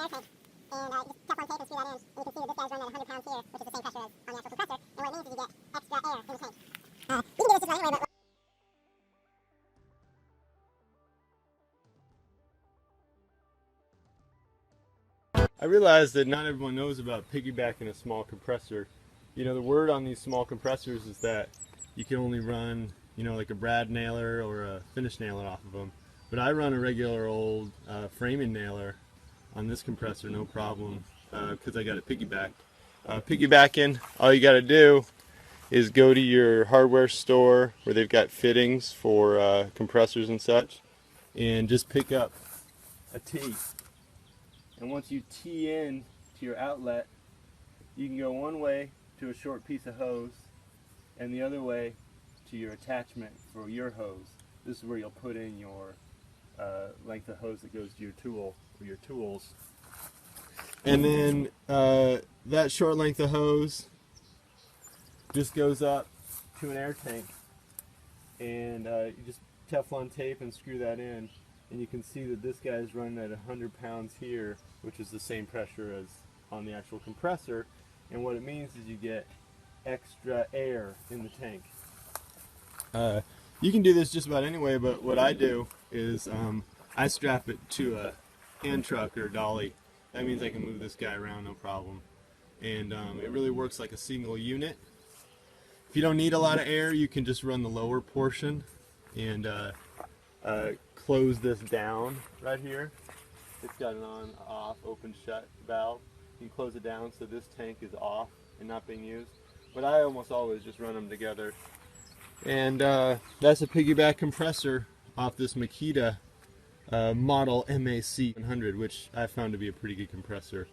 air tank, and you just Teflon tape and screw that in, and you can see that this guy's running at 100 pounds here, which is the same pressure as on the actual compressor, and what it means is you get extra air in the tank. You can do this just about anywhere, but I realized that not everyone knows about piggybacking a small compressor. You know, the word on these small compressors is that you can only run, you know, like a brad nailer or a finish nailer off of them. But I run a regular old framing nailer on this compressor, no problem, because I got it piggybacked. Piggybacking, all you got to do is go to your hardware store where they've got fittings for compressors and such, and just pick up a T. And once you tee in to your outlet, you can go one way to a short piece of hose and the other way to your attachment for your hose. This is where you'll put in your length of hose that goes to your tool or your tools. And then that short length of hose just goes up to an air tank, and you just Teflon tape and screw that in. And you can see that this guy is running at 100 pounds here, which is the same pressure as on the actual compressor. And what it means is you get extra air in the tank. You can do this just about anyway, but what I do is I strap it to a hand truck or a dolly. That means I can move this guy around no problem. And it really works like a single unit. If you don't need a lot of air, you can just run the lower portion and close this down right here. It's got an on, off, open, shut valve. You can close it down so this tank is off and not being used. But I almost always just run them together. And that's a piggyback compressor off this Makita model MAC700, which I found to be a pretty good compressor.